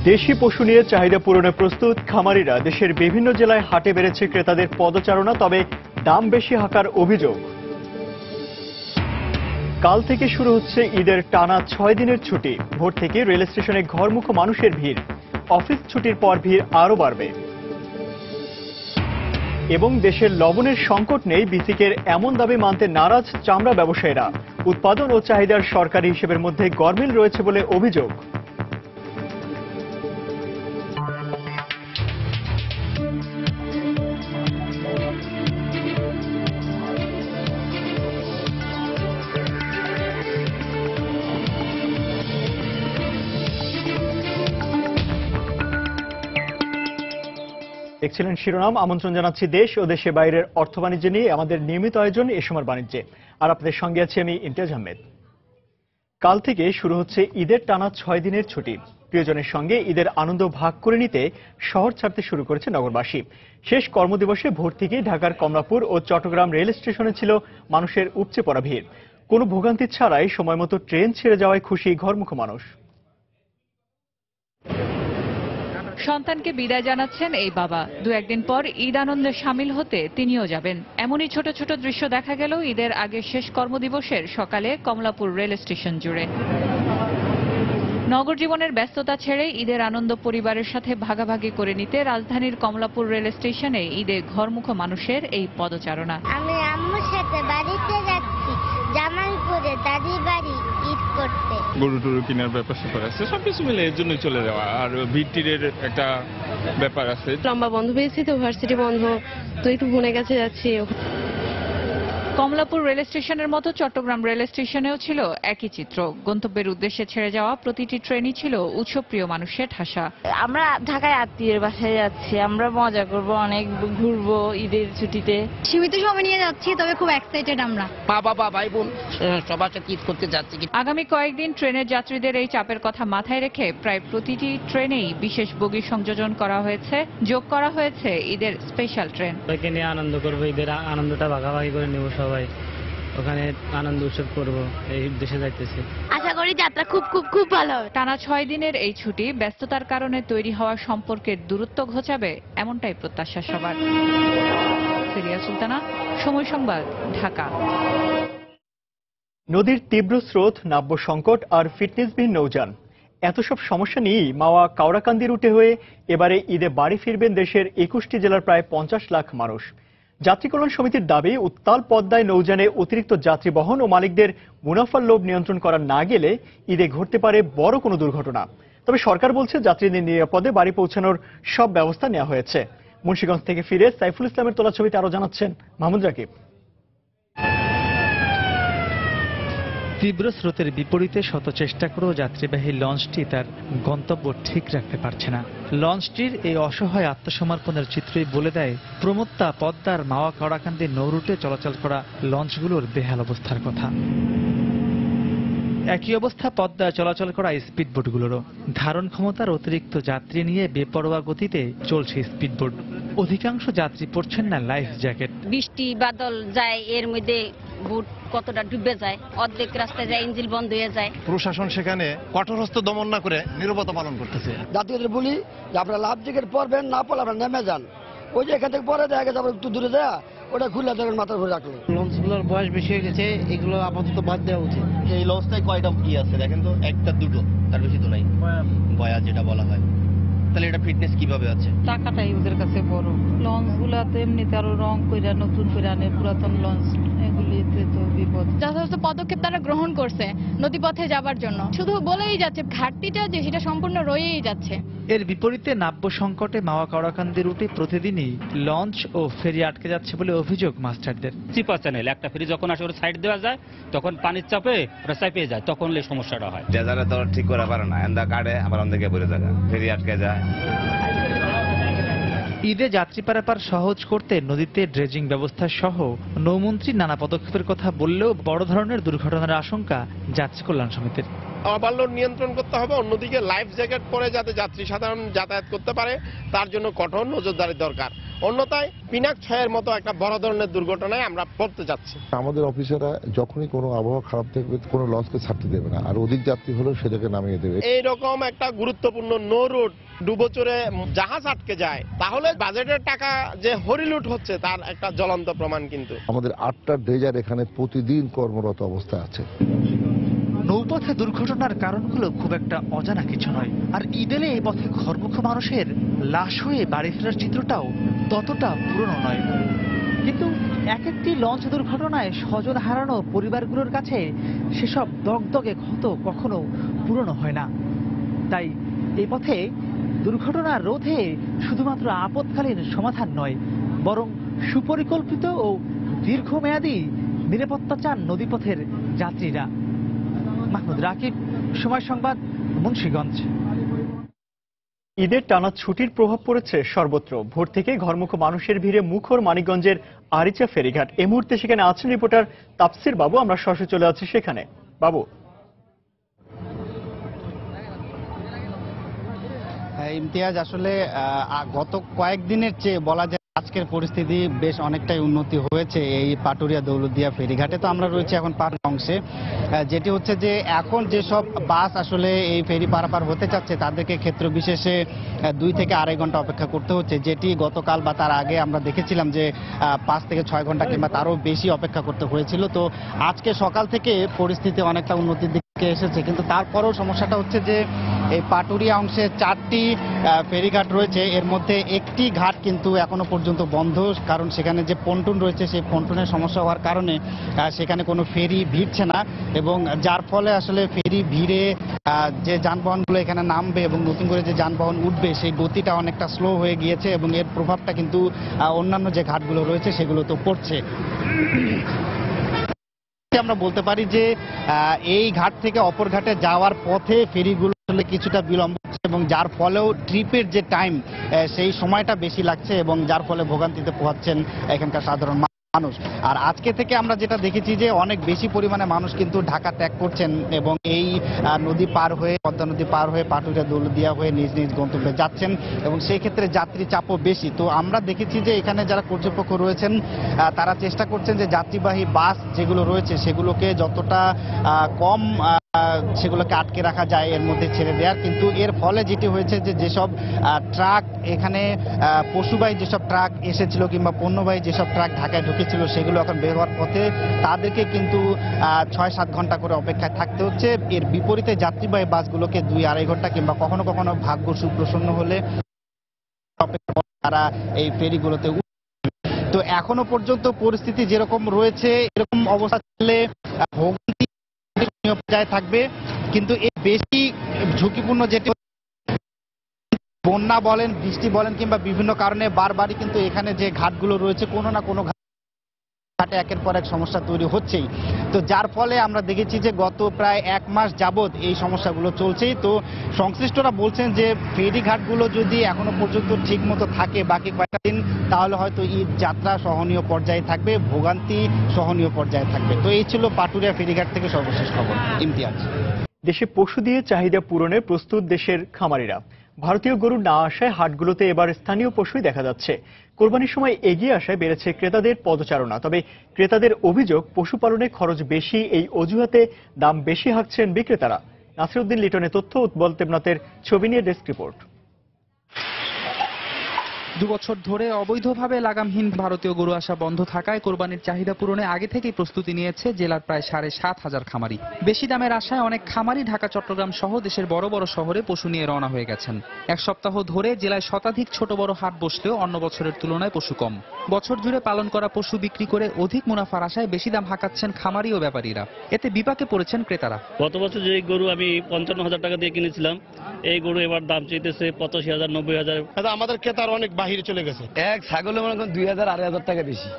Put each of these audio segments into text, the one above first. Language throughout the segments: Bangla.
দেশি পশু নিয়ে চাহিদা পূরণে প্রস্তুত খামারিরা। দেশের বিভিন্ন জেলায় হাটে বেড়েছে ক্রেতাদের পদচারণা, তবে দাম বেশি হাঁকার অভিযোগ। কাল থেকে শুরু হচ্ছে ঈদের টানা 6 দিনের ছুটি। ভোর থেকে রেল স্টেশনে ঘরমুখো মানুষের ভিড়। অফিস ছুটির পর ভিড় আরও বাড়বে। এবং দেশের লবণের সংকট নেই, বিসিকের এমন দাবি মানতে নারাজ চামড়া ব্যবসায়ীরা। উৎপাদন ও চাহিদার সরকারি হিসেবের মধ্যে গরমিল রয়েছে বলে অভিযোগ। দেখছিলেন শিরোনাম। আমন্ত্রণ জানাচ্ছি দেশ ও দেশের বাইরের অর্থ বাণিজ্য নিয়ে আমাদের নিয়মিত আয়োজন এ সময়ের বাণিজ্যে। আর আপনাদের সঙ্গে আছি আমি ইমতিয়াজ আহমেদ। কাল থেকে শুরু হচ্ছে ঈদের টানা 6 দিনের ছুটি। প্রিয়জনের সঙ্গে ঈদের আনন্দ ভাগ করে নিতে শহর ছাড়তে শুরু করেছে নগরবাসী। শেষ কর্মদিবসে ভোর থেকেই ঢাকার কমলাপুর ও চট্টগ্রাম রেল স্টেশনে ছিল মানুষের উপচে পড়া ভিড়। কোনো ভোগান্তি ছাড়াই সময়মতো ট্রেন ছেড়ে যাওয়ায় খুশি ঘরমুখো মানুষ। সন্তানকে বিদায় জানাচ্ছেন এই বাবা। দু একদিন পর ঈদ আনন্দে সামিল হতে তিনিও যাবেন। এমনই ছোট ছোট দৃশ্য দেখা গেল ঈদের আগে শেষ কর্মদিবসের সকালে কমলাপুর রেল স্টেশন জুড়ে। নগর জীবনের ব্যস্ততা ছেড়ে ঈদের আনন্দ পরিবারের সাথে ভাগাভাগি করে নিতে রাজধানীর কমলাপুর রেল স্টেশনে ঈদে ঘরমুখো মানুষের এই পদচারণা। আমি আম্মুর সাথে বাড়িতে যাচ্ছি, জামালপুরে দাদির বাড়ি ঈদ করতে। গরু টরু কেনার ব্যাপার স্যাপার আছে, সবকিছু মিলে এর জন্যই চলে যাওয়া। আর ভিড়টির একটা ব্যাপার আছে। লম্বা বন্ধ পেয়েছি তো, ভার্সিটি বন্ধ, তো একটু মনে কাছে যাচ্ছি। কমলাপুর রেল স্টেশনের মতো চট্টগ্রাম রেল স্টেশনেও ছিল একই চিত্র। গন্তব্যের উদ্দেশ্যে ছেড়ে যাওয়া প্রতিটি ট্রেনই ছিল উৎসবপ্রিয় মানুষের ঠাসা। আমরা ঢাকায় আত্মীয়ের বাসায় যাচ্ছি, আমরা মজা করব, অনেক ঘুরবো ঈদের ছুটিতে। সীমিত সময় নিয়ে যাচ্ছি, তবে খুব এক্সাইটেড আমরা। মা বাবা ভাই বোন সবার সাথে ঈদ করতে যাচ্ছি। আগামী কয়েকদিন ট্রেনের যাত্রীদের এই চাপের কথা মাথায় রেখে প্রায় প্রতিটি ট্রেনেই বিশেষ বগি সংযোজন করা হয়েছে। যোগ করা হয়েছে ঈদের স্পেশাল ট্রেন। সবাইকে নিয়ে আনন্দ করবো, ঈদের আনন্দটা ভাগাভাগি করে নেব, সবাই ওখানে আনন্দ উৎসব করবো, এই উদ্দেশ্যে যাইতেছি। আশা করি যাত্রা খুব খুব খুব ভালো হবে। টানা 6 দিনের এই ছুটি ব্যস্ততার কারণে তৈরি হওয়া সম্পর্কের দূরত্ব ঘোচাবে, এমনটাই প্রত্যাশা সবার। ফেরিয়া সুলতানা, সময় সংবাদ, ঢাকা। নদীর তীব্র স্রোত, নাব্য সংকট আর ফিটনেসবিহীন নৌযান, এত সব সমস্যা নিয়েই মাওয়া কাওড়াকান্দি রুটে হয়ে এবারে ঈদে বাড়ি ফিরবেন দেশের 21টি জেলার প্রায় 50 লাখ মানুষ। যাত্রী কল্যাণ সমিতির দাবি, উত্তাল পদ্মায় নৌযানে অতিরিক্ত যাত্রী বহন ও মালিকদের মুনাফার লোভ নিয়ন্ত্রণ করা না গেলে ঈদে ঘটতে পারে বড় কোনো দুর্ঘটনা। তবে সরকার বলছে যাত্রীদের নিরাপদে বাড়ি পৌঁছানোর সব ব্যবস্থা নেওয়া হয়েছে। মুন্সিগঞ্জ থেকে ফিরে সাইফুল ইসলামের তোলা ছবিতে আরো জানাচ্ছেন মাহমুদ রাকিব। তীব্র স্রোতের বিপরীতে শত চেষ্টা করেও যাত্রীবাহী লঞ্চটি তার গন্তব্য ঠিক রাখতে পারছে না। লঞ্চটির এই অসহায় আত্মসমর্পণের চিত্রই বলে দেয় প্রমত্তা পদ্মার মাওয়া কাওড়াকান্দি নৌরুটে চলাচল করা লঞ্চগুলোর বেহাল অবস্থার কথা। একই অবস্থা পদ্মায় চলাচল করা স্পিডবোটগুলোরও। ধারণ ক্ষমতার অতিরিক্ত যাত্রী নিয়ে বেপরোয়া গতিতে চলছে স্পিডবোট। অধিকাংশ যাত্রী পরছেন না লাইফ জ্যাকেট। বৃষ্টি বাদল যায়, এর মধ্যে বুট কতটা ডুবে যায়, অর্ধেক রাস্তায় যায়, ইঞ্জিন বন্ধ হয়ে যায়। প্রশাসন সেখানে কঠোরহস্ত দমন না করে নীরবতা পালন করতেছে। যাত্রীদের বলি যে আপনারা লাভ জ্যাকেট পরবেন, না পড়লে আপনারা নেমে যান। ওই যে এখান থেকে পরে দেখা গেছে আবার একটু দূরে যায়, ওটা খুলে দেবেন মাথার উপরে রাখলো। লঞ্চগুলোর বয়স বেশি হয়ে গেছে, এগুলো আপাতত বাদ দেওয়া উচিত। এই লঞ্চটায় কয়টা আছে দেখেন তো, একটা দুটো, তার বেশি তো নাই, বয়া যেটা বলা হয়। তাহলে এটা ফিটনেস কিভাবে আছে? টাকাটাই ওদের কাছে বড়। লঞ্চ গুলাতে এমনিতে আরো রং করে নতুন করে আনে, পুরাতন লঞ্চ এগুলিতে তো বিপদ। যথাযথ পদক্ষেপ তারা গ্রহণ করছে নদীপথে যাবার জন্য, শুধু বলেই যাচ্ছে, ঘাটতিটা যে সেটা সম্পূর্ণ রয়েই যাচ্ছে। এর বিপরীতে নাব্য সংকটে মাওয়া কাওড়াকান্দি রুটে প্রতিদিনই লঞ্চ ও ফেরি আটকে যাচ্ছে বলে অভিযোগ মাস্টারদের। চিপা চ্যানেল একটা ফেরি যখন আসে ওর সাইড দেওয়া যায়, তখন পানির চাপে ওরা চাপে যায়, তখন এই সমস্যাটা হয়। ডেজারে তো ঠিক করে পারে না, এন্দা কাটে আবার অন্ধেকে পড়ে যায়, ফেরি আটকে যায়। ঈদে যাত্রী পারাপার সহজ করতে নদীতে ড্রেজিং ব্যবস্থা সহ নৌমন্ত্রী নানা পদক্ষেপের কথা বললেও বড় ধরনের দুর্ঘটনার আশঙ্কা যাত্রী কল্যাণ সমিতির। ওভারলোড নিয়ন্ত্রণ করতে হবে, অন্যদিকে লাইফ জ্যাকেট পরে যাতে যাত্রী সাধারণ যাতায়াত করতে পারে তার জন্য কঠোর নজরদারি দরকার। অন্যথায় পিনাক 6-এর মতো একটা বড় ধরনের দুর্ঘটনায় আমরা পড়তে যাচ্ছি। আমাদের অফিসাররা যখনই কোনো আবহাওয়া খারাপ থাকবে কোনো লঞ্চকে ছাড়তে দেবে না, আর অধিক যাত্রী হলেও সেটাকে নামিয়ে দেবে। এইরকম একটা গুরুত্বপূর্ণ নো রুট ডুবোচরে জাহাজ আটকে যায়, তাহলে বাজেটের টাকা যে হরিলুট হচ্ছে তার একটা জ্বলন্ত প্রমাণ। কিন্তু আমাদের 8টা ড্রেজার এখানে প্রতিদিন কর্মরত অবস্থায় আছে। নৌপথে দুর্ঘটনার কারণগুলো খুব একটা অজানা কিছু নয়, আর ঈদেলে এই পথে ঘরমুখ মানুষের লাশ হয়ে বাড়ি ফেরার চিত্রটাও ততটা পুরনো নয়। কিন্তু এক একটি লঞ্চ দুর্ঘটনায় স্বজন হারানো পরিবারগুলোর কাছে সেসব দগদগে ক্ষত কখনো পুরনো হয় না। তাই এই পথে দুর্ঘটনা রোধে শুধুমাত্র আপৎকালীন সমাধান নয়, বরং সুপরিকল্পিত ও দীর্ঘমেয়াদী নিরাপত্তা চান নদীপথের যাত্রীরা। মাহমুদ রাকিব, সময় সংবাদ, মুন্সিগঞ্জ। ঈদের টানা ছুটির প্রভাব পড়েছে সর্বত্র। ভোর থেকে ঘরমুখ মানুষের ভিড়ে মুখর মানিকগঞ্জের আরিচা ফেরিঘাট। এই মুহূর্তে সেখানে আছেন রিপোর্টার তাফসির বাবু। আমরা সরাসরি চলে যাচ্ছি সেখানে। বাবু, ইমতিয়াজ, আসলে গত কয়েকদিনের চেয়ে বলা যায় আজকের পরিস্থিতি বেশ অনেকটাই উন্নতি হয়েছে এই পাটুরিয়া দৌলতদিয়া ফেরিঘাটে। তো আমরা রয়েছে এখন পার অংশে, যেটি হচ্ছে যে এখন যেসব বাস আসলে এই ফেরি পারাপার হতে চাচ্ছে তাদেরকে ক্ষেত্র বিশেষে 2 থেকে 2.5 ঘন্টা অপেক্ষা করতে হচ্ছে, যেটি গতকাল বা তার আগে আমরা দেখেছিলাম যে 5 থেকে 6 ঘন্টা কিংবা তারও বেশি অপেক্ষা করতে হয়েছিল। তো আজকে সকাল থেকে পরিস্থিতি অনেকটা উন্নতির দিকে এসেছে, কিন্তু তারপরেও সমস্যাটা হচ্ছে যে এই পাটুরিয়া অংশে 4টি ফেরিঘাট রয়েছে, এর মধ্যে একটি ঘাট কিন্তু এখনো পর্যন্ত বন্ধ, কারণ সেখানে যে পন্টুন রয়েছে সেই পন্টুনের সমস্যা হওয়ার কারণে সেখানে কোনো ফেরি ভিড়ছে না, এবং যার ফলে আসলে ফেরি ভিড়ে যে যানবাহনগুলো এখানে নামবে এবং নতুন করে যে যানবাহন উঠবে সেই গতিটা অনেকটা স্লো হয়ে গিয়েছে, এবং এর প্রভাবটা কিন্তু অন্যান্য যে ঘাটগুলো রয়েছে সেগুলো তো পড়ছে। আমরা বলতে পারি যে এই ঘাট থেকে অপর ঘাটে যাওয়ার পথে ফেরিগুলো আসলে কিছুটা বিলম্ব হচ্ছে, এবং যার ফলেও ট্রিপের যে টাইম সেই সময়টা বেশি লাগছে, এবং যার ফলে ভোগান্তিতে পোহাচ্ছেন এখানকার সাধারণ মানুষ। আর আজকে থেকে আমরা যেটা দেখেছি যে অনেক বেশি পরিমাণে মানুষ কিন্তু ঢাকা ত্যাগ করছেন এবং এই নদী পার হয়ে, পদ্মা নদী পার হয়ে পাটুরিয়া দৌলতদিয়া হয়ে নিজ নিজ গন্তব্যে যাচ্ছেন, এবং সেই ক্ষেত্রে যাত্রী চাপও বেশি। তো আমরা দেখেছি যে এখানে যারা কর্তৃপক্ষ রয়েছেন তারা চেষ্টা করছেন যে যাত্রীবাহী বাস যেগুলো রয়েছে সেগুলোকে যতটা কম সেগুলোকে আটকে রাখা যায় এর মধ্যে ছেড়ে দেওয়ার, কিন্তু এর ফলে যেটি হয়েছে যে যেসব ট্রাক এখানে পশুবাহী যেসব ট্রাক এসেছিল কিংবা পণ্যবাহী যেসব ট্রাক ঢাকায় ঢুকেছিল সেগুলো এখন বের হওয়ার পথে তাদেরকে কিন্তু 6-7 ঘন্টা করে অপেক্ষায় থাকতে হচ্ছে। এর বিপরীতে যাত্রীবাহী বাসগুলোকে 2-2.5 ঘন্টা কিংবা কখনো কখনো ভাগ্য সুপ্রসন্ন হলে তারা এই ফেরিগুলোতে। তো এখনো পর্যন্ত পরিস্থিতি যেরকম রয়েছে এরকম অবস্থা চললে ভোগান্তি পর্যায়ে থাকবে, কিন্তু এই বেশি ঝুঁকিপূর্ণ যেটি বন্যা বলেন, বৃষ্টি বলেন কিংবা বিভিন্ন কারণে বারবারই কিন্তু এখানে যে ঘাটগুলো রয়েছে কোনো না কোনো ঘাটে একের পর এক সমস্যা তৈরি হচ্ছেই। তো যার ফলে আমরা দেখেছি যে গত প্রায় 1 মাস যাবৎ এই সমস্যাগুলো চলছেই। তো সংশ্লিষ্টরা বলছেন যে ফেরি ঘাটগুলো যদি এখনো পর্যন্ত ঠিক মতো থাকে বাকি কয়েকটা দিন, তাহলে হয়তো ঈদ যাত্রা সহনীয় পর্যায়ে থাকবে, ভোগান্তি সহনীয় পর্যায়ে থাকবে। তো এই ছিল পাটুরিয়া ফেরিঘাট থেকে সর্বশেষ খবর। ইমতিয়াজ। দেশে পশু দিয়ে চাহিদা পূরণে প্রস্তুত দেশের খামারিরা। ভারতীয় গরু না আসায় হাটগুলোতে এবার স্থানীয় পশুই দেখা যাচ্ছে। কোরবানির সময় এগিয়ে আসায় বেড়েছে ক্রেতাদের পদচারণা। তবে ক্রেতাদের অভিযোগ, পশুপালনে খরচ বেশি, এই অজুহাতে দাম বেশি হাঁকছেন বিক্রেতারা। নাসিরউদ্দিন লিটনের তথ্য, উৎবল দেবনাথের ছবি নিয়ে ডেস্ক রিপোর্ট। 2 বছর ধরে অবৈধভাবে লাগামহীন ভারতীয় গরু আসা বন্ধ থাকায় কোরবানির চাহিদা পূরণে আগে থেকেই প্রস্তুতি নিয়েছে জেলার প্রায় 7,500 খামারি। বেশি দামের আশায় অনেক খামারি ঢাকা, চট্টগ্রাম সহ দেশের বড় বড় শহরে পশু নিয়ে রওনা হয়ে গেছেন। 1 সপ্তাহ ধরে জেলায় শতাধিক ছোট বড় হাট বসলেও অন্য বছরের তুলনায় পশু কম। বছর জুড়ে পালন করা পশু বিক্রি করে অধিক মুনাফার আশায় বেশি দাম হাঁকাচ্ছেন খামারি ও ব্যাপারীরা। এতে বিপাকে পড়েছেন ক্রেতারা। গত বছর যে গরু আমি 55,000 টাকা দিয়ে কিনেছিলাম, এই গরু এবার দাম চাইতেছে 85,000, 90,000। আমাদের ক্রেতার অনেক বাহিরে চলে গেছে। এক ছাগলে মনে করেন 2,000 2,500 টাকা বেশি।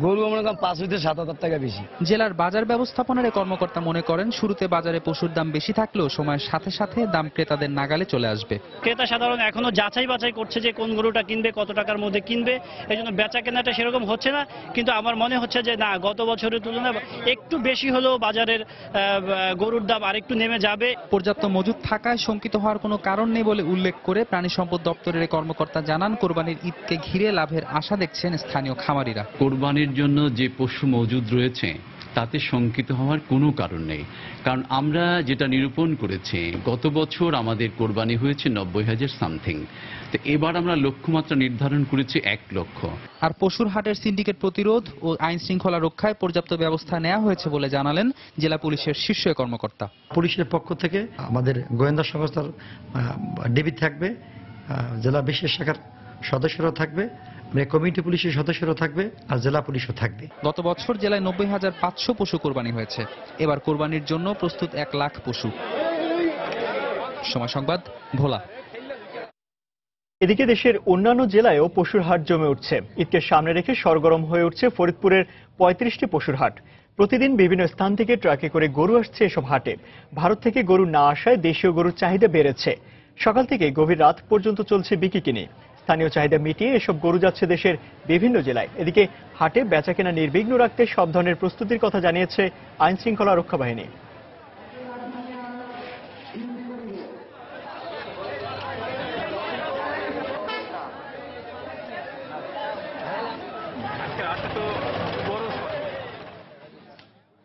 গরু মনে করেন 5 হইতে 7,000 টাকা বেশি। জেলার বাজার ব্যবস্থাপনার এই কর্মকর্তা মনে করেন শুরুতে বাজারে পশুর দাম বেশি থাকলেও সময়ের সাথে সাথে দাম ক্রেতাদের নাগালে চলে আসবে। ক্রেতা সাধারণ এখনো যাচাই বাছাই করছে যে কোন গরুটা কিনবে, কত টাকার মধ্যে কিনবে, এই জন্য বেচা কেনাটা সেরকম হচ্ছে না। কিন্তু আমার মনে হচ্ছে যে না, গত বছরের তুলনায় একটু বেশি হলেও বাজারের গরুর দাম আরেকটু নেমে যাবে। পর্যাপ্ত মজুদ থাকায় শঙ্কিত হওয়ার কোনো কারণ নেই বলে উল্লেখ করে প্রাণী সম্পদ দপ্তরের কর্মকর্তা জানান, কোরবানির ঈদকে ঘিরে লাভের আশা দেখছেন স্থানীয় খামারিরা। কোরবানির জন্য যে পশু মজুদ রয়েছে তাতে শঙ্কিত হওয়ার কোনো কারণ নেই, কারণ আমরা যেটা নিরূপণ করেছি গত বছর আমাদের কোরবানি হয়েছে 90,000 সামথিং, তো এবার আমরা লক্ষ্যমাত্রা নির্ধারণ করেছি 1 লক্ষ। আর পশুর হাটের সিন্ডিকেট প্রতিরোধ ও আইন শৃঙ্খলা রক্ষায় পর্যাপ্ত ব্যবস্থা নেওয়া হয়েছে বলে জানালেন জেলা পুলিশের শীর্ষ কর্মকর্তা। পুলিশের পক্ষ থেকে আমাদের গোয়েন্দা সংস্থার ডিবি থাকবে, জেলা বিশেষ শাখার সদস্যরা থাকবে, কমিউনিটি পুলিশের সদস্যরা থাকবে, আর জেলা পুলিশও থাকবে। গত বছর জেলায় 90,500 পশু কোরবানি হয়েছে। এবার কোরবানির জন্য প্রস্তুত 1 লাখ পশু। সময় সংবাদ, ভোলা। এদিকে দেশের অন্যান্য জেলায়ও পশুর হাট জমে উঠছে। ঈদকে সামনে রেখে সরগরম হয়ে উঠছে ফরিদপুরের 35টি পশুর হাট। প্রতিদিন বিভিন্ন স্থান থেকে ট্রাকে করে গরু আসছে এসব হাটে। ভারত থেকে গরু না আসায় দেশীয় গরুর চাহিদা বেড়েছে। সকাল থেকে গভীর রাত পর্যন্ত চলছে বিক্রি। স্থানীয় চাহিদা মিটিয়ে এসব গরু যাচ্ছে দেশের বিভিন্ন জেলায়। এদিকে হাটে বেচাকেনা নির্বিঘ্ন রাখতে সব ধরনের প্রস্তুতির কথা জানিয়েছে আইন শৃঙ্খলা রক্ষা বাহিনী।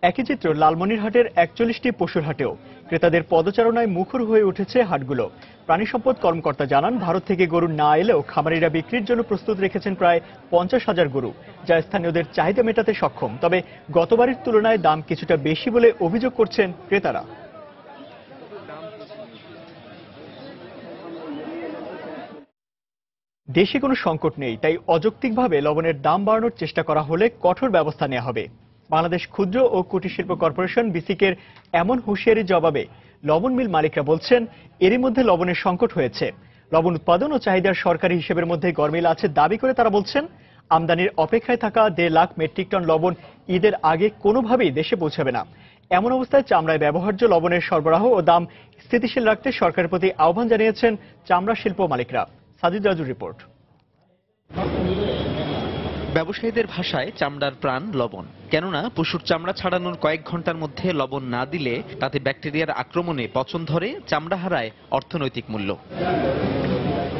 একই চিত্র লালমনিরহাটের 41টি পশুর হাটেও। ক্রেতাদের পদচারণায় মুখর হয়ে উঠেছে হাটগুলো। প্রাণী সম্পদ কর্মকর্তা জানান, ভারত থেকে গরু না এলেও খামারিরা বিক্রির জন্য প্রস্তুত রেখেছেন প্রায় 50,000 গরু, যা স্থানীয়দের চাহিদা মেটাতে সক্ষম। তবে গতবারের তুলনায় দাম কিছুটা বেশি বলে অভিযোগ করছেন ক্রেতারা। দেশে কোনো সংকট নেই, তাই অযৌক্তিকভাবে লবণের দাম বাড়ানোর চেষ্টা করা হলে কঠোর ব্যবস্থা নেওয়া হবে। বাংলাদেশ ক্ষুদ্র ও কুটির শিল্প কর্পোরেশন বিসিকের এমন হুঁশিয়ারির জবাবে লবণ মিল মালিকরা বলছেন, এরই মধ্যে লবণের সংকট হয়েছে। লবণ উৎপাদন ও চাহিদার সরকারি হিসেবের মধ্যে গরমিল আছে দাবি করে তারা বলছেন, আমদানির অপেক্ষায় থাকা 1.5 লাখ মেট্রিক টন লবণ ঈদের আগে কোনোভাবেই দেশে পৌঁছাবে না। এমন অবস্থায় চামড়ায় ব্যবহার্য লবণের সরবরাহ ও দাম স্থিতিশীল রাখতে সরকারের প্রতি আহ্বান জানিয়েছেন চামড়া শিল্প মালিকরা। সাজিদ রাজুর রিপোর্ট। ব্যবসায়ীদের ভাষায় চামড়ার প্রাণ লবণ। কেননা পশুর চামড়া ছাড়ানোর কয়েক ঘন্টার মধ্যে লবণ না দিলে তাতে ব্যাকটেরিয়ার আক্রমণে পচন ধরে, চামড়া হারায় অর্থনৈতিক মূল্য।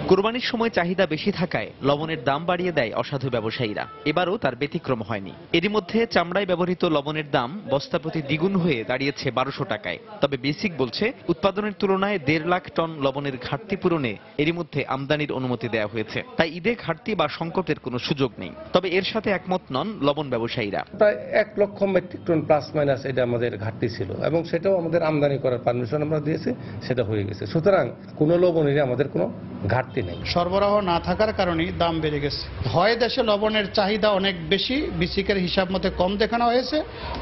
কোরবানির সময় চাহিদা বেশি থাকায় লবণের দাম বাড়িয়ে দেয় অসাধু ব্যবসায়ীরা। এবারও তার ব্যতিক্রম হয়নি। এরই মধ্যে চামড়ায় ব্যবহৃত লবণের দাম বস্তা প্রতি দ্বিগুণ হয়ে দাঁড়িয়েছে 1200 টাকায়। তবে বেসিক বলছে, উৎপাদনের তুলনায় 1.5 লাখ টন লবণের ঘাটতি পূরণে এরই মধ্যে আমদানির অনুমতি দেওয়া হয়েছে। তাই ঈদে ঘাটতি বা সংকটের কোনো সুযোগ নেই। তবে এর সাথে একমত নন লবণ ব্যবসায়ীরা। প্রায় 1 লক্ষ মেট্রিক টন প্লাস মাইনাস এটা আমাদের ঘাটতি ছিল, এবং সেটাও আমাদের আমদানি করার পারমিশন আমরা দিয়েছি, সেটা হয়ে গেছে। সুতরাং কোনো লবণেরই আমাদের কোনো ঘাটতি নেই। সরবরাহ না থাকার কারণে দাম বেড়ে গেছে। হয় দেশে লবণের চাহিদা অনেক বেশি, বিসিকের হিসাব মতে কম দেখানো হয়েছে,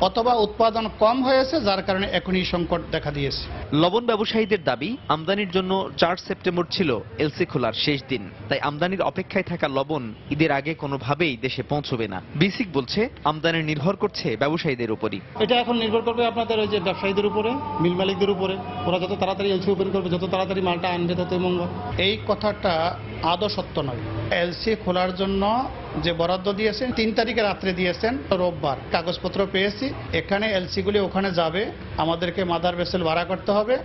অথবা উৎপাদন কম হয়েছে, যার কারণে এখনই সংকট দেখা দিয়েছে। লবণ ব্যবসায়ীদের দাবি, আমদানির জন্য 4 সেপ্টেম্বর ছিল এলসি খোলার শেষ দিন। তাই আমদানির অপেক্ষায় থাকা লবণ ঈদের আগে কোনোভাবেই দেশে পৌঁছবে না। বিসিক বলছে, আমদানি নির্ভর করছে ব্যবসায়ীদের উপরই। এটা এখন নির্ভর করবে আপনাদের ওই যে ব্যবসায়ীদের উপরে, মিল মালিকদের উপরে। ওরা যত তাড়াতাড়ি এলসি ওপেন করবে, যত তাড়াতাড়ি মালটা আনবে, ততই মঙ্গল। এই কথাটা আদৌ সত্য নয়। এলসি খোলার জন্য যে বরাদ্দ দিয়েছেন 3 তারিখে রাত্রে দিয়েছেন, রোববার কাগজপত্র পেয়েছি। এখানে এলসি গুলি ওখানে যাবে, আমাদেরকে মাদার ভেসেল ভাড়া করতে হবে।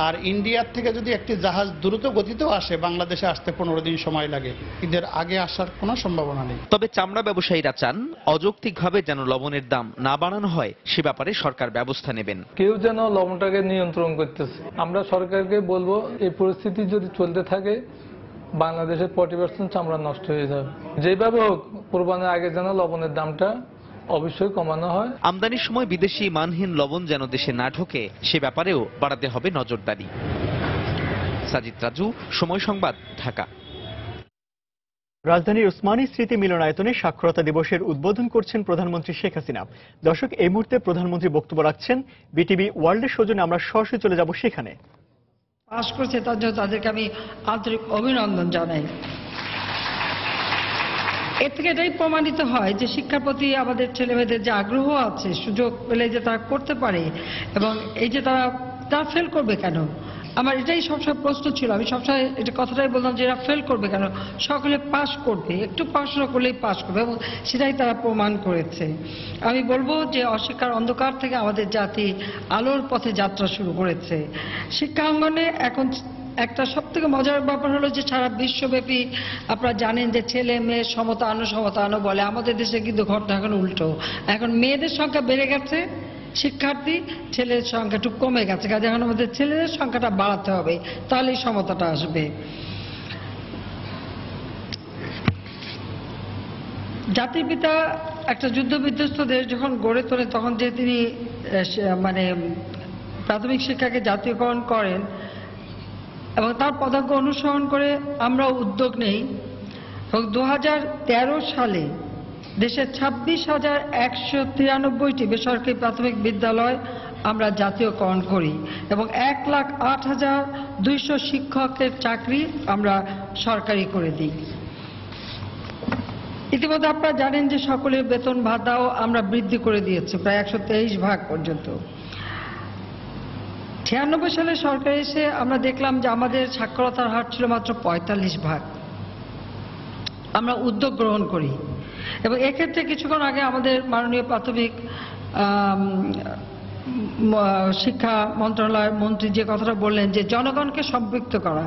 আর ইন্ডিয়ার থেকে যদি একটি জাহাজ দ্রুত গতিতেও আসে, বাংলাদেশে আসতে 15 দিন সময় লাগে। ঈদের আগে আসার কোনো সম্ভাবনা নেই। তবে চামড়া ব্যবসায়ীরা চান, অযৌক্তিকভাবে যেন লবণের দাম না বাড়ানো হয়, সে ব্যাপারে সরকার ব্যবস্থা নেবেন। কেউ যেন লবণটাকে নিয়ন্ত্রণ করতেছে। আমরা সরকারকে বলবো, এই পরিস্থিতি যদি চলতে থাকে বাংলাদেশের 40% চামড়া নষ্ট হয়ে যাবে। যেভাবে হোক কোরবানির আগে যেন লবণের দামটা অবশ্যই কমানো হয়। আমদানির সময় বিদেশি মানহীন লবণ যেন দেশে না ঢোকে, সে ব্যাপারেও বাড়াতে হবে নজরদারি। সাজিদ রাজু, সময় সংবাদ, ঢাকা। রাজধানীর ওসমানী স্মৃতি মিলনায়তনে সাক্ষরতা দিবসের উদ্বোধন করছেন প্রধানমন্ত্রী শেখ হাসিনা। দর্শক, এই মুহূর্তে প্রধানমন্ত্রী বক্তব্য রাখছেন। বিটিভি ওয়ার্ল্ডের সৌজন্যে আমরা সরাসরি চলে যাব সেখানে। পাশ করছে তার জন্য তাদেরকে আমি আন্তরিক অভিনন্দন জানাই। এর থেকে এটাই প্রমাণিত হয় যে শিক্ষার প্রতি আমাদের ছেলেমেয়েদের যে আগ্রহ আছে, সুযোগ পেলে যে তারা করতে পারে, এবং এই যে তারা ফেল করবে কেন, আমার এটাই সবসময় প্রশ্ন ছিল। আমি সবসময় এটা কথাটাই বললাম যে এরা ফেল করবে কেন, সকলে পাস করবে, একটু পড়াশোনা করলেই পাস করবে, এবং সেটাই তারা প্রমাণ করেছে। আমি বলবো যে অশিক্ষার অন্ধকার থেকে আমাদের জাতি আলোর পথে যাত্রা শুরু করেছে। শিক্ষা অঙ্গনে এখন একটা সবথেকে মজার ব্যাপার হলো যে সারা বিশ্বব্যাপী আপনারা জানেন যে ছেলে মেয়ে সমতা আনো বলে, আমাদের দেশে কিন্তু ঘটনা এখন উল্টো। এখন মেয়েদের সংখ্যা বেড়ে গেছে শিক্ষার্থী, ছেলের সংখ্যা একটু কমে গেছে, কাজে এখন আমাদের ছেলেদের সংখ্যাটা বাড়াতে হবে, তাহলেই সমতাটা আসবে। জাতির পিতা একটা যুদ্ধ বিধ্বস্ত দেশ যখন গড়ে তোলে, তখন যে তিনি মানে প্রাথমিক শিক্ষাকে জাতীয়করণ করেন এবং তার পদাঙ্ক অনুসরণ করে আমরা উদ্যোগ নেই, এবং 2013 সালে দেশের 26,193টি বেসরকারি প্রাথমিক বিদ্যালয় আমরা জাতীয়করণ করি, এবং 1,08,200 শিক্ষকের চাকরি আমরা সরকারি করে দিই। ইতিমধ্যে আপনারা জানেন যে সকলের বেতন ভাতাও আমরা বৃদ্ধি করে দিয়েছি প্রায় 123 পর্যন্ত। 96 সালে সরকার এসে আমরা দেখলাম যে আমাদের সাক্ষরতার হার ছিল মাত্র 45। আমরা উদ্যোগ গ্রহণ করি, এবং এক্ষেত্রে কিছুক্ষণ আগে আমাদের মাননীয় প্রাথমিক শিক্ষা মন্ত্রণালয়ের মন্ত্রী যে কথাটা বললেন যে জনগণকে সম্পৃক্ত করা,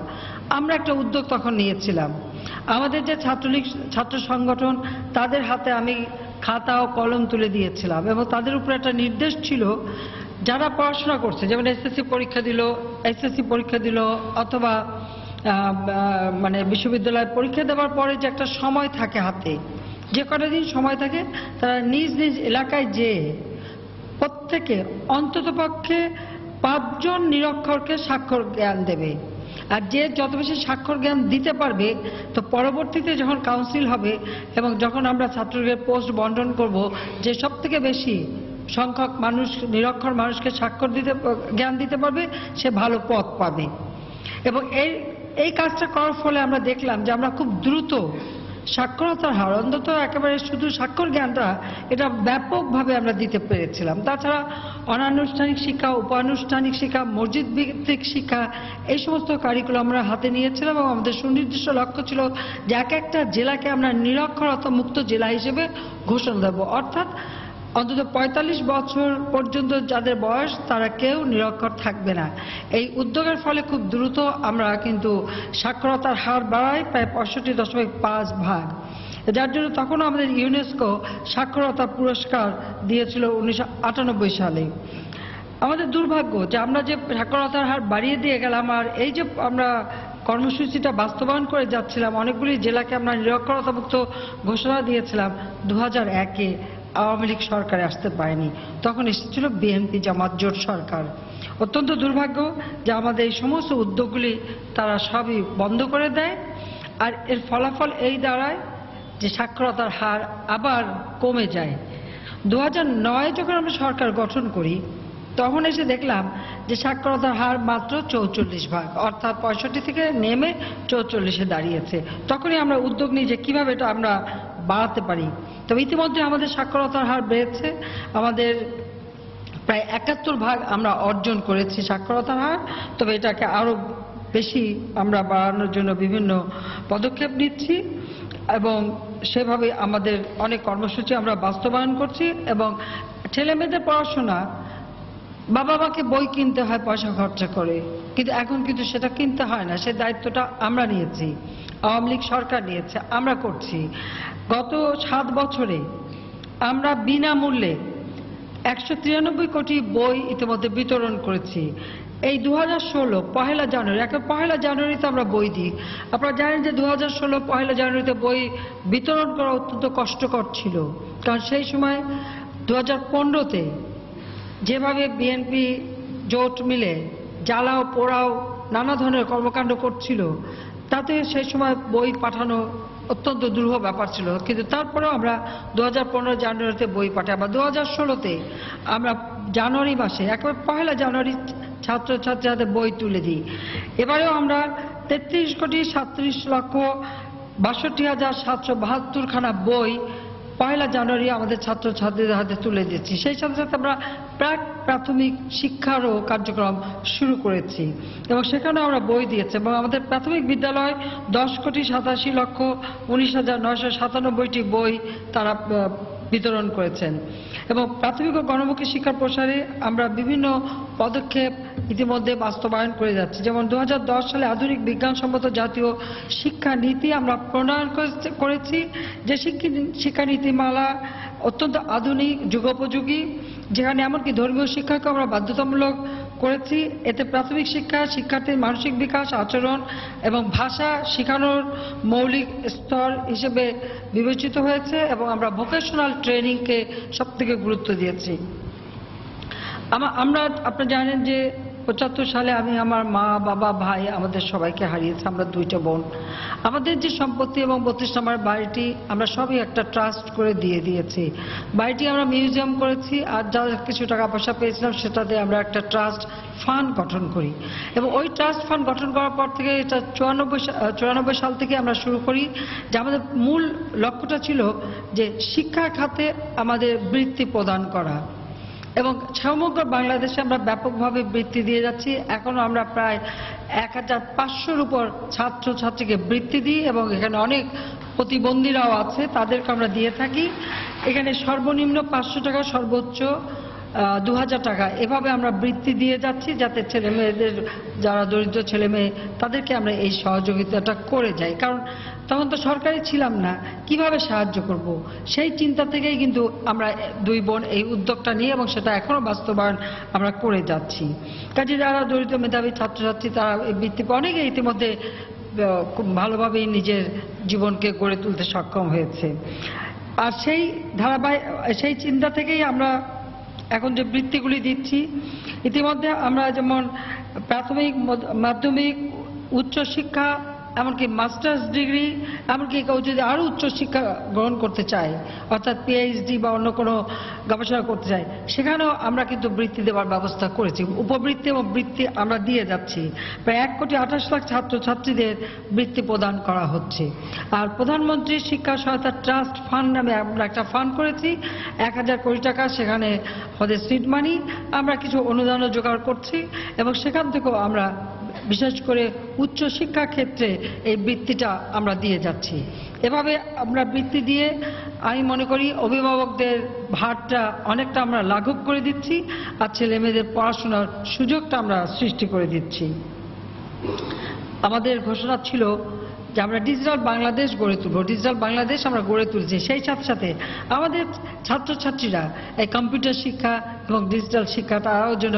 আমরা একটা উদ্যোগ তখন নিয়েছিলাম। আমাদের যে ছাত্রলীগ ছাত্র সংগঠন, তাদের হাতে আমি খাতা ও কলম তুলে দিয়েছিলাম, এবং তাদের উপরে একটা নির্দেশ ছিল যারা পড়াশোনা করছে, যেমন এসএসসি পরীক্ষা দিল অথবা মানে বিশ্ববিদ্যালয়ে পরীক্ষা দেওয়ার পরে যে একটা সময় থাকে হাতে, যে কটা দিন সময় থাকে, তারা নিজ নিজ এলাকায় যেয়ে প্রত্যেকে অন্ততপক্ষে 5 জন নিরক্ষরকে স্বাক্ষর জ্ঞান দেবে। আর যে যত বেশি স্বাক্ষর জ্ঞান দিতে পারবে, তো পরবর্তীতে যখন কাউন্সিল হবে এবং যখন আমরা ছাত্রদের পোস্ট বন্টন করব, যে সব থেকে বেশি সংখ্যক মানুষ নিরক্ষর মানুষকে স্বাক্ষর জ্ঞান দিতে পারবে, সে ভালো পদ পাবে। এবং এই কাজটা করার ফলে আমরা দেখলাম যে আমরা খুব দ্রুত সাক্ষরতার হার, অন্তত একেবারে শুধু স্বাক্ষর জ্ঞানটা, এটা ব্যাপকভাবে আমরা দিতে পেরেছিলাম। তাছাড়া অনানুষ্ঠানিক শিক্ষা, উপানুষ্ঠানিক শিক্ষা, মসজিদ ভিত্তিক শিক্ষা, এই সমস্ত কারিকুলাম আমরা হাতে নিয়েছিলাম, এবং আমাদের সুনির্দিষ্ট লক্ষ্য ছিল যে একটা জেলাকে আমরা নিরক্ষরতা মুক্ত জেলা হিসেবে ঘোষণা দেব, অর্থাৎ অন্তত 45 বছর পর্যন্ত যাদের বয়স, তারা কেউ নিরক্ষর থাকবে না। এই উদ্যোগের ফলে খুব দ্রুত আমরা কিন্তু সাক্ষরতার হার বাড়াই প্রায় 65.5, যার জন্য তখনও আমাদের ইউনেস্কো সাক্ষরতা পুরস্কার দিয়েছিল 1998 সালে। আমাদের দুর্ভাগ্য যে আমরা যে সাক্ষরতার হার বাড়িয়ে দিয়ে গেলাম, আর এই যে আমরা কর্মসূচিটা বাস্তবায়ন করে যাচ্ছিলাম, অনেকগুলি জেলাকে আমরা নিরক্ষরতা মুক্ত ঘোষণা দিয়েছিলাম, 2001-এ আওয়ামী লীগ সরকারে আসতে পারেনি, তখন এসেছিল বিএনপি জামাত জোট সরকার। অত্যন্ত দুর্ভাগ্য যে আমাদের এই সমস্ত উদ্যোগগুলি তারা সবই বন্ধ করে দেয়, আর এর ফলাফল এই দাঁড়ায় যে সাক্ষরতার হার আবার কমে যায়। 2009 যখন আমরা সরকার গঠন করি, তখন এসে দেখলাম যে সাক্ষরতার হার মাত্র 44, অর্থাৎ 65 থেকে নেমে 44-এ দাঁড়িয়েছে। তখনই আমরা উদ্যোগ নিই যে কিভাবে এটা আমরা বাড়াতে পারি। তবে ইতিমধ্যে আমাদের সাক্ষরতার হার বেড়েছে, আমাদের প্রায় 71% আমরা অর্জন করেছি সাক্ষরতার হার। তবে এটাকে আরো বেশি আমরা বাড়ানোর জন্য বিভিন্ন পদক্ষেপ নিচ্ছি, এবং সেভাবে আমাদের অনেক কর্মসূচি আমরা বাস্তবায়ন করছি। এবং ছেলে মেয়েদের পড়াশোনা, বাবা মাকে বই কিনতে হয় পয়সা খরচা করে, কিন্তু এখন কিন্তু সেটা কিনতে হয় না, সে দায়িত্বটা আমরা নিয়েছি, আওয়ামী লীগ সরকার নিয়েছে, আমরা করছি। গত 7 বছরে আমরা বিনামূল্যে 193 কোটি বই ইতিমধ্যে বিতরণ করেছি। এই 2016 পহেলা জানুয়ারিতে আমরা বই দিই। আপনারা জানেন যে 2016 পহেলা জানুয়ারিতে বই বিতরণ করা অত্যন্ত কষ্টকর ছিল, কারণ সেই সময় 2015-তে যেভাবে বিএনপি জোট মিলে জ্বালাও পোড়াও নানা ধরনের কর্মকাণ্ড করছিল, তাতে সেই সময় বই পাঠানো অত্যন্ত দুরূহ ব্যাপার ছিল। কিন্তু তারপরেও আমরা 2015 জানুয়ারিতে বই পাঠাই। আবার 2016-তে আমরা জানুয়ারি মাসে একেবারে পহেলা জানুয়ারি ছাত্রছাত্রীদের বই তুলে দিই। এবারেও আমরা 33,37,00,000 62,772খানা বই 1 জানুয়ারি আমাদের ছাত্রছাত্রীদের হাতে তুলে দিচ্ছি। সেই সাথে সাথে আমরা প্রাথমিক শিক্ষারও কার্যক্রম শুরু করেছি এবং সেখানে আমরা বই দিয়েছি এবং আমাদের প্রাথমিক বিদ্যালয় 10,87,19,997টি বই তারা বিতরণ করেছেন এবং প্রাথমিক ও গণমুখী শিক্ষার প্রসারে আমরা বিভিন্ন পদক্ষেপ ইতিমধ্যে বাস্তবায়ন করে যাচ্ছি। যেমন 2010 সালে আধুনিক বিজ্ঞানসম্মত জাতীয় শিক্ষানীতি আমরা প্রণয়ন করেছি, যে শিক্ষানীতিমালা অত্যন্ত আধুনিক যুগোপযোগী, যেখানে এমনকি ধর্মীয় শিক্ষাকে আমরা বাধ্যতামূলক করেছি। এতে প্রাথমিক শিক্ষার্থীর মানসিক বিকাশ, আচরণ এবং ভাষা শেখানোর মৌলিক স্তর হিসেবে বিবেচিত হয়েছে এবং আমরা ভোকেশনাল ট্রেনিংকে সবথেকে গুরুত্ব দিয়েছি। আমরা আপনারা জানেন যে 75 সালে আমি আমার মা, বাবা, ভাই আমাদের সবাইকে হারিয়েছি। আমরা 2টা বোন। আমাদের যে সম্পত্তি এবং 32 নম্বর বাড়িটি আমরা সবই একটা ট্রাস্ট করে দিয়েছি। বাড়িটি আমরা মিউজিয়াম করেছি আর যা কিছু টাকা পয়সা পেয়েছিলাম সেটাতে আমরা একটা ট্রাস্ট ফান্ড গঠন করি এবং ওই ট্রাস্ট ফান্ড গঠন করার পর থেকে এটা 94 সাল থেকে আমরা শুরু করি। যে আমাদের মূল লক্ষ্যটা ছিল যে শিক্ষা খাতে আমাদের বৃত্তি প্রদান করা এবং সমগ্র বাংলাদেশে আমরা ব্যাপকভাবে বৃত্তি দিয়ে যাচ্ছি। এখনো আমরা প্রায় 1500-র উপর ছাত্রছাত্রীকে বৃত্তি দিই এবং এখানে অনেক প্রতিবন্ধীরাও আছে, তাদেরকে আমরা দিয়ে থাকি। এখানে সর্বনিম্ন 500 টাকা, সর্বোচ্চ 2000 টাকা এভাবে আমরা বৃত্তি দিয়ে যাচ্ছি, যাতে ছেলে মেয়েদের যারা দরিদ্র ছেলে মেয়ে তাদেরকে আমরা এই সহযোগিতাটা করে যাই। কারণ তখন তো সরকারি ছিলাম না, কিভাবে সাহায্য করব, সেই চিন্তা থেকেই কিন্তু আমরা 2 বোন এই উদ্যোগটা নিয়ে এবং সেটা এখনো বাস্তবায়ন আমরা করে যাচ্ছি। কাজে যারা দরিদ্র মেধাবী ছাত্রছাত্রী তারা এই বৃত্তি অনেকে ইতিমধ্যে খুব ভালোভাবেই নিজের জীবনকে গড়ে তুলতে সক্ষম হয়েছে। আর সেই চিন্তা থেকেই আমরা এখন যে বৃত্তিগুলি দিচ্ছি, ইতিমধ্যে আমরা যেমন প্রাথমিক, মাধ্যমিক, উচ্চশিক্ষা, এমনকি মাস্টার্স ডিগ্রি, এমনকি কেউ যদি আরও উচ্চশিক্ষা গ্রহণ করতে চায় অর্থাৎ পিএইচডি বা অন্য কোনো গবেষণা করতে চায়, সেখানেও আমরা কিন্তু বৃত্তি দেওয়ার ব্যবস্থা করেছি। উপবৃত্তি এবং বৃত্তি আমরা দিয়ে যাচ্ছি। প্রায় 1,28,00,000 ছাত্রছাত্রীদের বৃত্তি প্রদান করা হচ্ছে। আর প্রধানমন্ত্রী শিক্ষা সহায়তা ট্রাস্ট ফান্ড নামে আমরা একটা ফান্ড করেছি, 1000 কোটি টাকা, সেখানে আমাদের সিড মানি আমরা কিছু অনুদানও জোগাড় করছি এবং সেখান থেকেও আমরা বিশেষ করে উচ্চশিক্ষা ক্ষেত্রে এই বৃত্তিটা আমরা দিয়ে যাচ্ছি। এভাবে আমরা বৃত্তি দিয়ে আমি মনে করি অভিভাবকদের ভারটা অনেকটা আমরা লাঘব করে দিচ্ছি আর ছেলে মেয়েদের পড়াশোনার সুযোগটা আমরা সৃষ্টি করে দিচ্ছি। আমাদের ঘোষণা ছিল যে আমরা ডিজিটাল বাংলাদেশ গড়ে তুলব, ডিজিটাল বাংলাদেশ আমরা গড়ে তুলছি। সেই সাথে সাথে আমাদের ছাত্রছাত্রীরা এই কম্পিউটার শিক্ষা এবং ডিজিটাল শিক্ষা তারাও যেন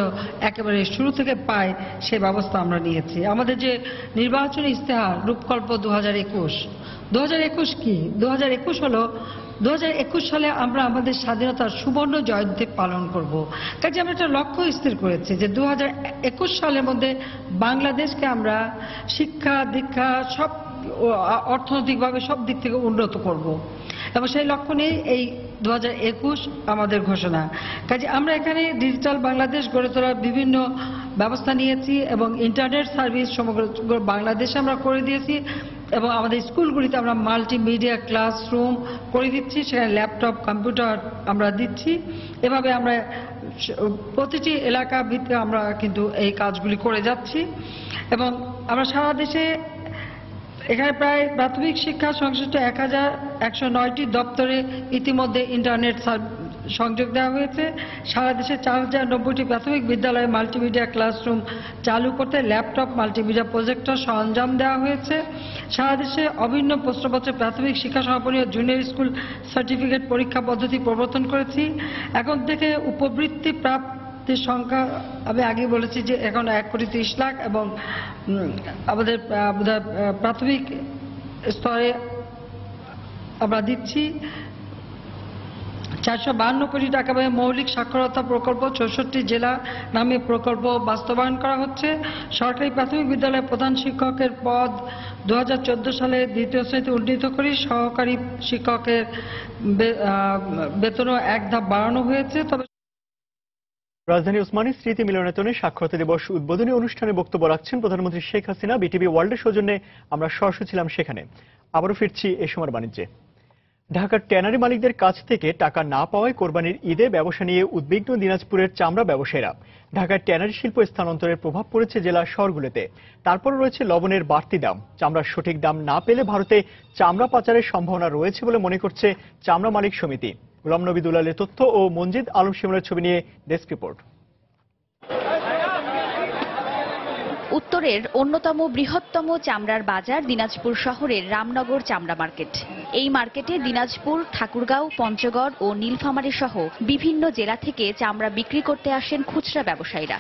একেবারে শুরু থেকে পায় সে ব্যবস্থা আমরা নিয়েছি। আমাদের যে নির্বাচনী ইস্তেহার রূপকল্প 2021 কি 2021 হলো 2021 সালে আমরা আমাদের স্বাধীনতার সুবর্ণ জয়ন্তী পালন করব। কাজে আমরা একটা লক্ষ্য স্থির করেছি যে 2021 সালের মধ্যে বাংলাদেশকে আমরা শিক্ষা, দীক্ষা, সব অর্থনৈতিকভাবে সব দিক থেকে উন্নত করব এবং সেই লক্ষ্য নিয়ে এই 2021 আমাদের ঘোষণা। কাজে আমরা এখানে ডিজিটাল বাংলাদেশ গড়ে তোলার বিভিন্ন ব্যবস্থা নিয়েছি এবং ইন্টারনেট সার্ভিস সমগ্র বাংলাদেশে আমরা করে দিয়েছি এবং আমাদের স্কুলগুলিতে আমরা মাল্টিমিডিয়া ক্লাসরুম করে দিচ্ছি, সেখানে ল্যাপটপ, কম্পিউটার আমরা দিচ্ছি। এভাবে আমরা প্রতিটি এলাকা ভিত্তিক আমরা কিন্তু এই কাজগুলি করে যাচ্ছি এবং আমরা সারা দেশে এখানে প্রায় প্রাথমিক শিক্ষা সংশ্লিষ্ট 1109টি দপ্তরে ইতিমধ্যে ইন্টারনেট সংযোগ দেওয়া হয়েছে। সারা দেশে 4090টি প্রাথমিক বিদ্যালয়ে মাল্টিমিডিয়া ক্লাসরুম চালু করতে ল্যাপটপ, মাল্টিমিডিয়া প্রজেক্টর সরঞ্জাম দেওয়া হয়েছে। সারা দেশে অভিন্ন প্রশ্নপত্রে প্রাথমিক শিক্ষা সমাপনী ও জুনিয়র স্কুল সার্টিফিকেট পরীক্ষা পদ্ধতি প্রবর্তন করেছি। এখন থেকে উপবৃত্তি প্রাপ্তির সংখ্যা আমি আগে বলেছি যে এখন 1,30,00,000 এবং আমাদের প্রাথমিক স্তরে আমরা দিচ্ছি 452 কোটি টাকা ব্যয়ে মৌলিক সাক্ষরতা প্রকল্প 64 জেলা নামে প্রকল্প বাস্তবায়ন করা হচ্ছে। সরকারি প্রাথমিক বিদ্যালয়ের প্রধান শিক্ষকের পদ 2014 সালে 2য় শ্রেণীতে উন্নীত করি। সহকারী শিক্ষকের বেতনও 1 ধাপ বাড়ানো হয়েছে। তবে রাজধানী ওসমানী স্মৃতি মিলনায়তনে সাক্ষরতা দিবস উদ্বোধনী অনুষ্ঠানে বক্তব্য রাখছেন প্রধানমন্ত্রী শেখ হাসিনা। বিটিভি ওয়ার্ল্ডের সৌজন্যে আমরা সরাসরি ছিলাম সেখানে। আবারও ফিরছি এ সময়ের বাণিজ্যে। ঢাকার ট্যানারি মালিকদের কাছ থেকে টাকা না পাওয়ায় কোরবানির ঈদে ব্যবসা নিয়ে উদ্বিগ্ন দিনাজপুরের চামড়া ব্যবসায়ীরা। ঢাকায় ট্যানারি শিল্প স্থানান্তরের প্রভাব পড়েছে জেলার শহরগুলোতে। তারপর রয়েছে লবণের বাড়তি দাম। চামড়ার সঠিক দাম না পেলে ভারতে চামড়া পাচারের সম্ভাবনা রয়েছে বলে মনে করছে চামড়া মালিক সমিতি। গোলাম নবী দুলালের তথ্য ও মনজিদ আলম শিমুলের ছবি নিয়ে ডেস্ক রিপোর্ট। উত্তরের অন্যতম বৃহত্তম চামড়ার বাজার দিনাজপুর শহরের রামনগর চামড়া মার্কেট। এই মার্কেটে দিনাজপুর, ঠাকুরগাঁও, পঞ্চগড় ও নীলফামারী সহ বিভিন্ন জেলা থেকে চামড়া বিক্রি করতে আসেন খুচরা ব্যবসায়ীরা।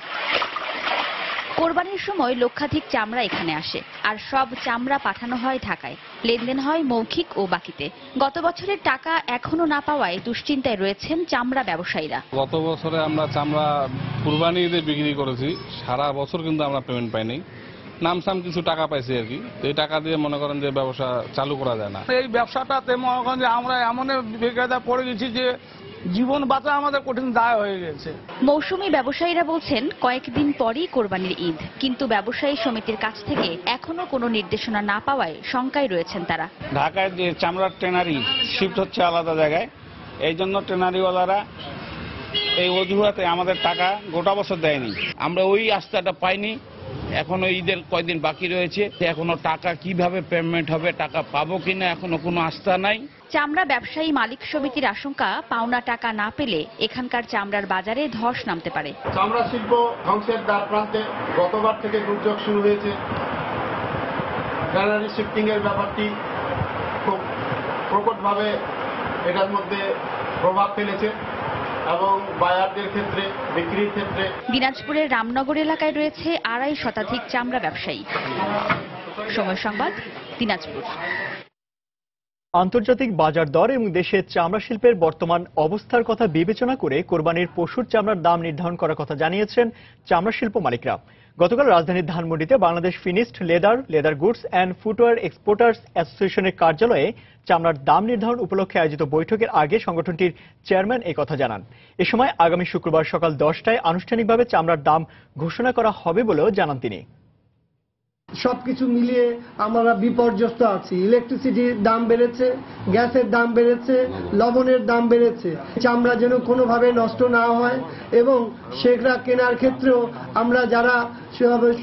কোরবানির সময় লক্ষাধিক চামড়া এখানে আসে, আর সব চামড়া পাঠানো হয় ঢাকায়। লেনদেন হয় মৌখিক ও বাকিতে। গত বছরের টাকা এখনো না পাওয়ায় দুশ্চিন্তায় রয়েছেন চামড়া ব্যবসায়ীরা। গত বছরে আমরা চামড়া কুরবানি ঈদে বিক্রি করেছি, সারা বছর কিন্তু আমরা পেমেন্ট পাইনি। নামসাম কিছু টাকা পাইছি আর কি, এই টাকা দিয়ে মনে করেন যে ব্যবসা চালু করা যায় না। এই ব্যবসাটাতে মনে করেন যে আমরা এমন বিক্রেতা পড়ে গেছি যে জীবন বাঁচা আমাদের কঠিন দায় হয়ে গেছে। মৌসুমী ব্যবসায়ীরা বলছেন কয়েকদিন পরই কোরবানির ঈদ, কিন্তু ব্যবসায়ী সমিতির কাছ থেকে এখনো কোনো নির্দেশনা না পাওয়ায় শঙ্কায় রয়েছেন তারা। ঢাকায় যে চামড়ার ট্রেনারি শিফট হচ্ছে আলাদা জায়গায়, এই জন্য ট্রেনারিওয়ালারা এই অজুহাতে আমাদের টাকা গোটা বছর দেয়নি। আমরা ওই আস্থাটা পাইনি। এখনো ঈদের কয়দিন বাকি রয়েছে, এখনো টাকা কিভাবে পেমেন্ট হবে, টাকা পাবো কিনা এখনো কোনো আস্থা নাই। চামড়া ব্যবসায়ী মালিক সমিতির আশঙ্কা, পাওনা টাকা না পেলে এখানকার চামড়ার বাজারে ধস নামতে পারে। চামড়া শিল্প ধ্বংসের দ্বার প্রান্তে গতবার থেকে দুর্যোগ শুরু হয়েছে। ট্যানারি শিফটিং এর ব্যাপারটি খুব প্রকটভাবে এটার মধ্যে প্রভাব ফেলেছে এবং বায়ারদের ক্ষেত্রে, বিক্রির ক্ষেত্রে। দিনাজপুরের রামনগর এলাকায় রয়েছে 2.5 শতাধিক চামড়া ব্যবসায়ী। সময় সংবাদ, দিনাজপুর। আন্তর্জাতিক বাজার দর এবং দেশের চামড়া শিল্পের বর্তমান অবস্থার কথা বিবেচনা করে কোরবানির পশুর চামড়ার দাম নির্ধারণ করার কথা জানিয়েছেন চামড়া শিল্প মালিকরা। গতকাল রাজধানীর ধানমন্ডিতে Bangladesh finished leather goods and footwear exporters অ্যাসোসিয়েশনের কার্যালয়ে চামড়ার দাম নির্ধারণ উপলক্ষে আয়োজিত বৈঠকের আগে সংগঠনটির চেয়ারম্যান এই কথা জানান। এ সময় আগামী শুক্রবার সকাল 10টায় আনুষ্ঠানিকভাবে চামড়ার দাম ঘোষণা করা হবে বলেও জানান তিনি। সবকিছু মিলিয়ে আমরা বিপর্যস্ত আছি। ইলেকট্রিসিটির দাম বেড়েছে, গ্যাসের দাম বেড়েছে, লবণের দাম বেড়েছে। চামড়া যেন কোনোভাবে নষ্ট না হয় এবং সেগুলা কেনার ক্ষেত্রেও আমরা যারা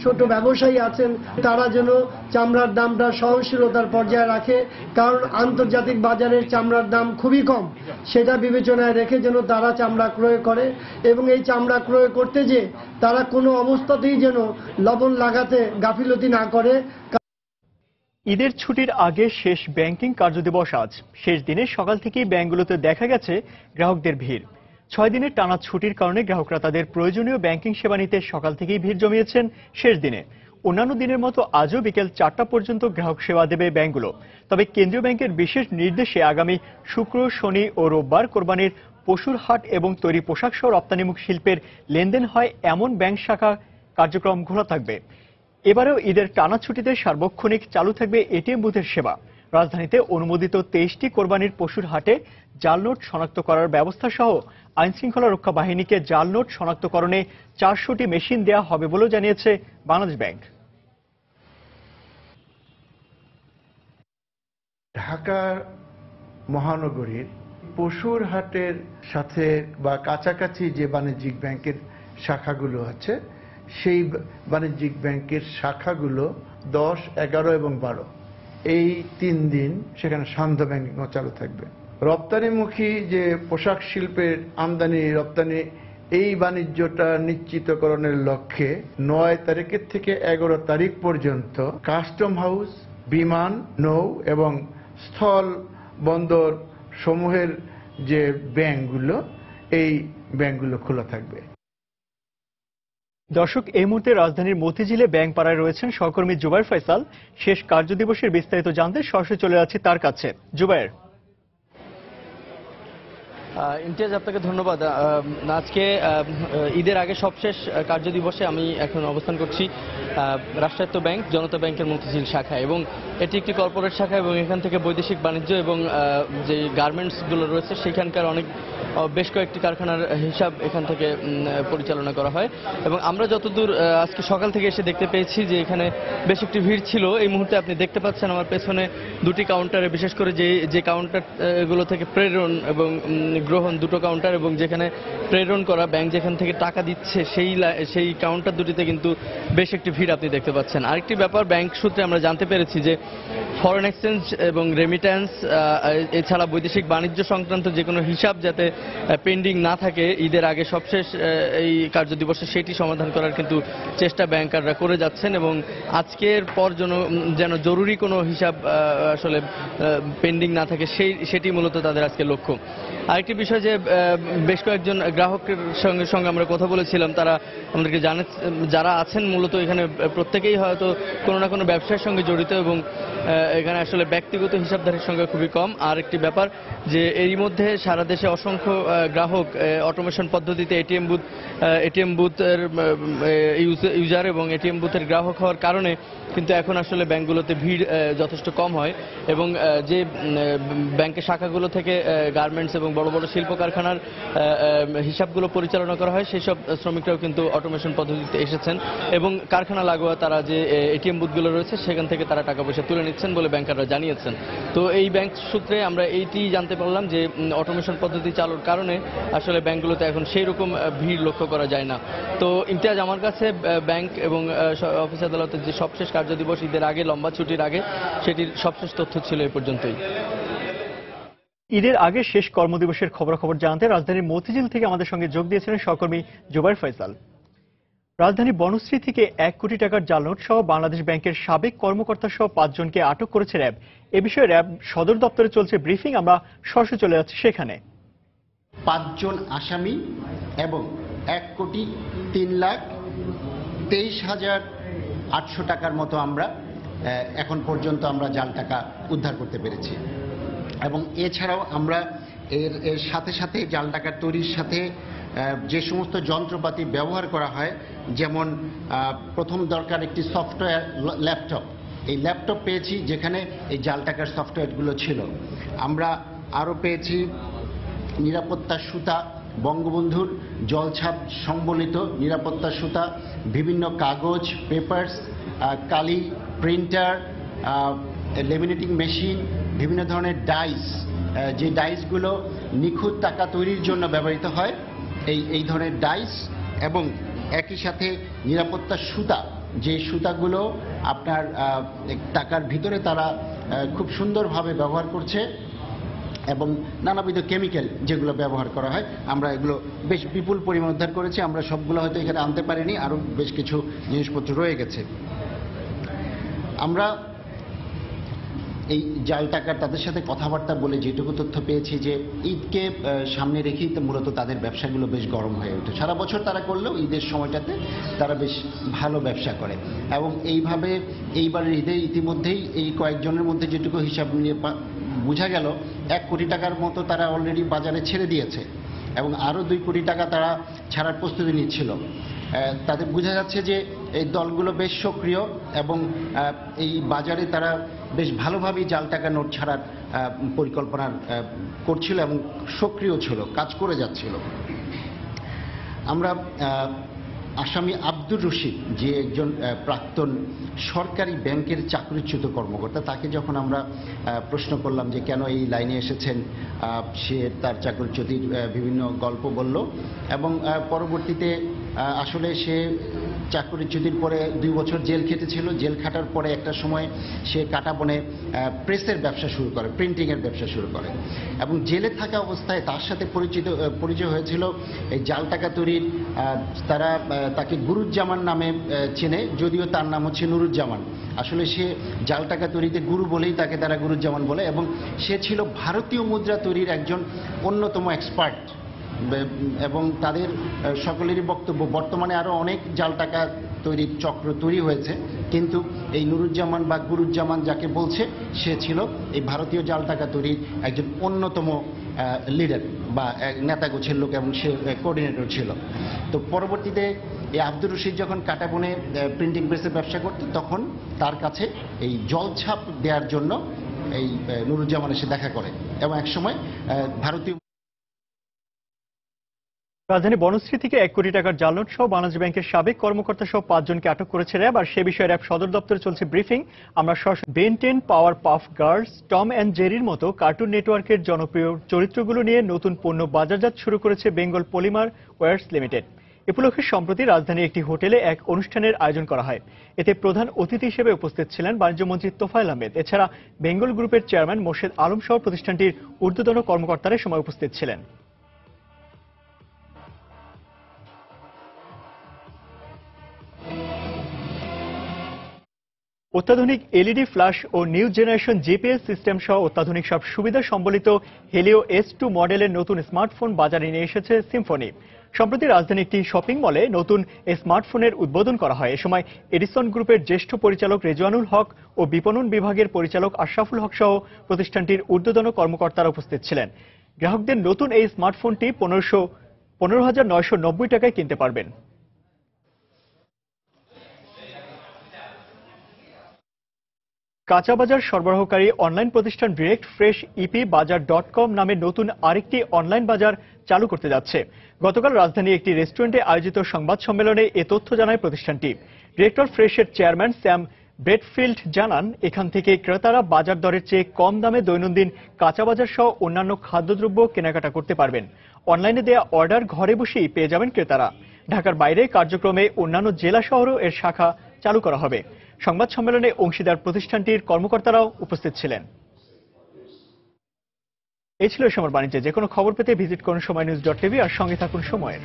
ছোট ব্যবসায়ী আছেন তারা যেন চামড়ার দামটা সহনশীলতার পর্যায়ে রাখে, কারণ আন্তর্জাতিক বাজারের চামড়ার দাম খুবই কম। সেটা বিবেচনায় রেখে যেন তারা চামড়া ক্রয় করে এবং এই চামড়া ক্রয় করতে যে তারা কোনো অবস্থাতেই যেন লবণ লাগাতে গাফিলতি না করে। ঈদের ছুটির আগে শেষ ব্যাংকিং কার্যদিবস আজ। শেষ দিনে সকাল থেকেই ব্যাংকগুলোতে দেখা গেছে গ্রাহকদের ভিড়। 6 দিনের টানা ছুটির কারণে গ্রাহকরা তাদের প্রয়োজনীয় ব্যাংকিং সেবা নিতে সকাল থেকেই ভিড় জমিয়েছেন শেষ দিনে। অন্যান্য দিনের মতো আজও বিকেল 4টা পর্যন্ত গ্রাহক সেবা দেবে ব্যাংকগুলো। তবে কেন্দ্রীয় ব্যাংকের বিশেষ নির্দেশে আগামী শুক্র, শনি ও রোববার কোরবানির পশুর হাট এবং তৈরি পোশাক সহ রপ্তানিমুখ শিল্পের লেনদেন হয় এমন ব্যাংক শাখা কার্যক্রম খোলা থাকবে। এবারেও ঈদের টানা ছুটিতে সার্বক্ষণিক চালু থাকবে এটিএম বুথের সেবা। রাজধানীতে অনুমোদিত 23টি কোরবানির পশুর হাটে জাল নোট শনাক্ত করার ব্যবস্থা সহ আইনশৃঙ্খলা রক্ষা বাহিনীকে জাল নোট শনাক্তকরণে 400টি মেশিন দেওয়া হবে বলেও জানিয়েছে বাংলাদেশ ব্যাংক। ঢাকা মহানগরীর পশুর হাটের সাথে বা কাছাকাছি যে বাণিজ্যিক ব্যাংকের শাখাগুলো আছে, সেই বাণিজ্যিক ব্যাংকের শাখাগুলো 10, 11 এবং 12 এই 3 দিন সেখানে সান্ধ্য ব্যাংকিংও চালু থাকবে। রপ্তানিমুখী যে পোশাক শিল্পের আমদানি রপ্তানি এই বাণিজ্যটা নিশ্চিতকরণের লক্ষ্যে 9 তারিখের থেকে 11 তারিখ পর্যন্ত কাস্টম হাউস, বিমান, নৌ এবং স্থল বন্দর সমূহের যে ব্যাংকগুলো, এই ব্যাংকগুলো খোলা থাকবে। দর্শক, এই মুহূর্তে রাজধানীর মতিঝিলে ব্যাংক পাড়ায় রয়েছেন সহকর্মী জুবায়ের ফয়সাল। শেষ কার্যদিবসের বিস্তারিত জানতে সরাসরি চলে যাচ্ছি তার কাছে। জুবায়ের। ইমতিয়াজ, আপনাকে ধন্যবাদ। আজকে ঈদের আগে সবশেষ কার্যদিবসে আমি এখন অবস্থান করছি রাষ্ট্রায়ত্ত ব্যাংক জনতা ব্যাংকের মতিঝিল শাখা, এবং এটি একটি কর্পোরেট শাখা এবং এখান থেকে বৈদেশিক বাণিজ্য এবং যে গার্মেন্টসগুলো রয়েছে সেখানকার অনেক বেশ কয়েকটি কারখানার হিসাব এখান থেকে পরিচালনা করা হয়। এবং আমরা যতদূর আজকে সকাল থেকে এসে দেখতে পেয়েছি যে এখানে বেশ একটি ভিড় ছিল। এই মুহূর্তে আপনি দেখতে পাচ্ছেন আমার পেছনে দুটি কাউন্টারে, বিশেষ করে যে কাউন্টার গুলো থেকে প্রেরণ এবং গ্রহণ দুটো কাউন্টার, এবং যেখানে প্রেরণ করা ব্যাংক যেখান থেকে টাকা দিচ্ছে সেই কাউন্টার দুটিতে কিন্তু বেশ একটি ভিড় আপনি দেখতে পাচ্ছেন। আরেকটি ব্যাপার, ব্যাংক সূত্রে আমরা জানতে পেরেছি যে ফরেন এক্সচেঞ্জ এবং রেমিট্যান্স এছাড়া বৈদেশিক বাণিজ্য সংক্রান্ত যে কোনো হিসাব যাতে পেন্ডিং না থাকে ঈদের আগে সবশেষ এই কার্যদিবসে সেটি সমাধান করার কিন্তু চেষ্টা ব্যাংকাররা করে যাচ্ছেন, এবং আজকের পর যেন জরুরি কোনো হিসাব আসলে পেন্ডিং না থাকে সেটি মূলত তাদের আজকে লক্ষ্য। আরেকটি বিষয় যে বেশ কয়েকজন গ্রাহকের সঙ্গে আমরা কথা বলেছিলাম, তারা আমাদেরকে যারা আছেন মূলত এখানে প্রত্যেকেই হয়তো কোনো না কোনো ব্যবসার সঙ্গে জড়িত, এবং এখানে আসলে ব্যক্তিগত হিসাবধারীর সংখ্যা খুবই কম। আর একটি ব্যাপার যে এরই মধ্যে সারা দেশে অসংখ্য গ্রাহক অটোমেশন পদ্ধতিতে এটিএম বুথের ইউজার এবং এটিএম বুথের গ্রাহক হওয়ার কারণে কিন্তু এখন আসলে ব্যাংকগুলোতে ভিড় যথেষ্ট কম হয়, এবং যে ব্যাংকের শাখাগুলো থেকে গার্মেন্টস এবং বড় বড় শিল্প কারখানার হিসাবগুলো পরিচালনা করা হয় সেই সব শ্রমিকরাও কিন্তু অটোমেশন পদ্ধতিতে এসেছেন, এবং কারখানা লাগোয়া তারা যে এটিএম বুথগুলো রয়েছে সেখান থেকে তারা টাকা পয়সা তুলে নিচ্ছেন বলে ব্যাংকাররা জানিয়েছেন। তো এই ব্যাংক সূত্রে আমরা এইটি জানতে পারলাম যে অটোমেশন পদ্ধতি চালুর কারণে আসলে ব্যাংকগুলোতে এখন সেই রকম ভিড় লক্ষ্য করা যায় না। তো ইমতিয়াজ, আমার কাছে ব্যাংক এবং অফিস আদালতের যে সবশেষ কার্যদিবস ঈদের আগে লম্বা ছুটির আগে সেটির সবশেষ তথ্য ছিল এই পর্যন্তই। ঈদের আগে শেষ কর্মদিবসের খবরাখবর জানতে রাজধানীর মতিঝিল থেকে আমাদের সঙ্গে যোগ দিয়েছিলেন সহকর্মী জুবাইর ফয়সাল। রাজধানী বনশ্রী থেকে 1 কোটি টাকার জাল নোট সহ বাংলাদেশ ব্যাংকের সাবেক কর্মকর্তা সহ 5 জনকে আটক করেছে র্যাব। এ বিষয়ে র্যাব সদর দপ্তরে চলছে ব্রিফিং, আমরা সরাসরি চলে যাচ্ছি সেখানে। 5 জন আসামি এবং 1,03,23,800 টাকার মতো আমরা এখন পর্যন্ত আমরা জাল টাকা উদ্ধার করতে পেরেছি। এবং এছাড়াও আমরা এর সাথে সাথে জাল টাকা তৈরির সাথে যে সমস্ত যন্ত্রপাতি ব্যবহার করা হয়, যেমন প্রথম দরকার একটি সফটওয়্যার ল্যাপটপ, এই ল্যাপটপ পেয়েছি যেখানে এই জাল টাকার সফটওয়্যারগুলো ছিল। আমরা আরও পেয়েছি নিরাপত্তা সুতা, বঙ্গবন্ধুর জলছাপ সংবলিত নিরাপত্তা সুতা, বিভিন্ন কাগজ, পেপারস, কালি, প্রিন্টার, লেমিনেটিং মেশিন, বিভিন্ন ধরনের ডাইস, যে ডাইসগুলো নিখুঁত টাকা তৈরির জন্য ব্যবহৃত হয়, এই ধরনের ডাইস, এবং একই সাথে নিরাপত্তা সুতা, যে সুতাগুলো আপনার টাকার ভিতরে তারা খুব সুন্দরভাবে ব্যবহার করছে, এবং নানাবিধ কেমিক্যাল যেগুলো ব্যবহার করা হয়, আমরা এগুলো বেশ বিপুল পরিমাণ উদ্ধার করেছি। আমরা সবগুলো হয়তো এখানে আনতে পারিনি, আরও বেশ কিছু জিনিসপত্র রয়ে গেছে। আমরা এই জাল টাকার তাদের সাথে কথাবার্তা বলে যেটুকু তথ্য পেয়েছি যে ঈদকে সামনে রেখেই তো মূলত তাদের ব্যবসাগুলো বেশ গরম হয়ে ওঠে। সারা বছর তারা করলেও ঈদের সময়টাতে তারা বেশ ভালো ব্যবসা করে, এবং এইভাবে এইবারের ঈদে ইতিমধ্যেই এই কয়েকজনের মধ্যে যেটুকু হিসাব নিয়ে বোঝা গেল 1 কোটি টাকার মতো তারা অলরেডি বাজারে ছেড়ে দিয়েছে, এবং আরও 2 কোটি টাকা তারা ছাড়ার প্রস্তুতি নিচ্ছিল। তাদের বোঝা যাচ্ছে যে এই দলগুলো বেশ সক্রিয়, এবং এই বাজারে তারা বেশ ভালোভাবেই জাল টাকা নোট ছাড়ার পরিকল্পনা করছিল এবং সক্রিয় ছিল, কাজ করে যাচ্ছিল। আমরা আসামি আব্দুর রশিদ, যে একজন প্রাক্তন সরকারি ব্যাংকের চাকরিচ্যুত কর্মকর্তা, তাকে যখন আমরা প্রশ্ন করলাম যে কেন এই লাইনে এসেছেন, সে তার চাকরিচ্যুতির বিভিন্ন গল্প বলল, এবং পরবর্তীতে আসলে সে চাকরিচ্যুতির পরে 2 বছর জেল খেটেছিল। জেল খাটার পরে একটা সময় সে কাটাবনে প্রেসের ব্যবসা শুরু করে, প্রিন্টিংয়ের ব্যবসা শুরু করে, এবং জেলে থাকা অবস্থায় তার সাথে পরিচয় হয়েছিল এই জাল টাকা তৈরির। তাকে গুরুজ্জামান নামে চেনে, যদিও তার নাম হচ্ছে নুরুজ্জামান। আসলে সে জাল টাকা তৈরিতে গুরু বলেই তাকে তারা গুরুজ্জামান বলে, এবং সে ছিল ভারতীয় মুদ্রা তৈরির একজন অন্যতম এক্সপার্ট, এবং তাদের সকলেরই বক্তব্য বর্তমানে আরও অনেক জাল টাকা তৈরির চক্র তৈরি হয়েছে, কিন্তু এই নুরুজ্জামান বা গুরুজ্জামান যাকে বলছে সে ছিল এই ভারতীয় জাল টাকা তৈরির একজন অন্যতম লিডার বা নেতা গোছের লোক, এবং সে কোঅর্ডিনেটর ছিল। তো পরবর্তীতে এই আব্দুর রশিদ যখন কাটাবনে প্রিন্টিং প্রেসের ব্যবসা করত, তখন তার কাছে এই জলছাপ দেওয়ার জন্য এই নুরুজ্জামান এসে দেখা করে, এবং একসময় ভারতীয় রাজধানী বনশ্রী থেকে 1 কোটি টাকার জাল নোট সহ বাংলাদেশ ব্যাংকের সাবেক কর্মকর্তা সহ 5 জনকে আটক করেছে র্যাব। আর সে বিষয়ে র্যাব সদর দপ্তরে চলছে ব্রিফিং। আমরা Ben 10, Powerpuff girls, Tom and জেরির মতো কার্টুন নেটওয়ার্কের জনপ্রিয় চরিত্রগুলো নিয়ে নতুন পণ্য বাজারজাত শুরু করেছে বেঙ্গল পলিমার ওয়্যার্স লিমিটেড। এ উপলক্ষে সম্প্রতি রাজধানীর একটি হোটেলে এক অনুষ্ঠানের আয়োজন করা হয়। এতে প্রধান অতিথি হিসেবে উপস্থিত ছিলেন বাণিজ্যমন্ত্রী তোফায়েল আহমেদ। এছাড়া বেঙ্গল গ্রুপের চেয়ারম্যান মোর্শেদ আলম সহ প্রতিষ্ঠানটির ঊর্ধ্বতন কর্মকর্তারা সময় উপস্থিত ছিলেন। অত্যাধুনিক এলইডি ফ্ল্যাশ ও নিউ জেনারেশন জিপিএস সিস্টেম সহ অত্যাধুনিক সব সুবিধা সম্বলিত হেলিও S2 মডেলের নতুন স্মার্টফোন বাজারে নিয়ে এসেছে সিম্ফনি। সম্প্রতি রাজধানীর একটি শপিং মলে নতুন এই স্মার্টফোনের উদ্বোধন করা হয়। এ সময় এডিসন গ্রুপের জ্যেষ্ঠ পরিচালক রেজওয়ানুল হক ও বিপণন বিভাগের পরিচালক আশরাফুল হক সহ প্রতিষ্ঠানটির ঊর্ধ্বতন কর্মকর্তারা উপস্থিত ছিলেন। গ্রাহকদের নতুন এই স্মার্টফোনটি 15,990 টাকায় কিনতে পারবেন। কাঁচা বাজার সরবরাহকারী অনলাইন প্রতিষ্ঠান ডিরেক্ট ফ্রেশ ইপি বাজার.com নামে নতুন আরেকটি অনলাইন বাজার চালু করতে যাচ্ছে। গতকাল রাজধানীর একটি রেস্টুরেন্টে আয়োজিত সংবাদ সম্মেলনে এ তথ্য জানায় প্রতিষ্ঠানটি। ডিরেক্টর ফ্রেশের চেয়ারম্যান স্যাম ব্রেডফিল্ড জানান, এখান থেকে ক্রেতারা বাজার দরের চেয়ে কম দামে দৈনন্দিন কাঁচা বাজার সহ অন্যান্য খাদ্যদ্রব্য কেনাকাটা করতে পারবেন। অনলাইনে দেয়া অর্ডার ঘরে বসেই পেয়ে যাবেন ক্রেতারা। ঢাকার বাইরে কার্যক্রমে অন্যান্য জেলা শহরেও এর শাখা চালু করা হবে। সংবাদ সম্মেলনে অংশীদার প্রতিষ্ঠানটির কর্মকর্তারাও উপস্থিত ছিলেন। এই ছিল সময়ের বাণিজ্যে। যে কোনো খবর পেতে ভিজিট করুন সময়নিউজ.tv আর সঙ্গে থাকুন সময়ের।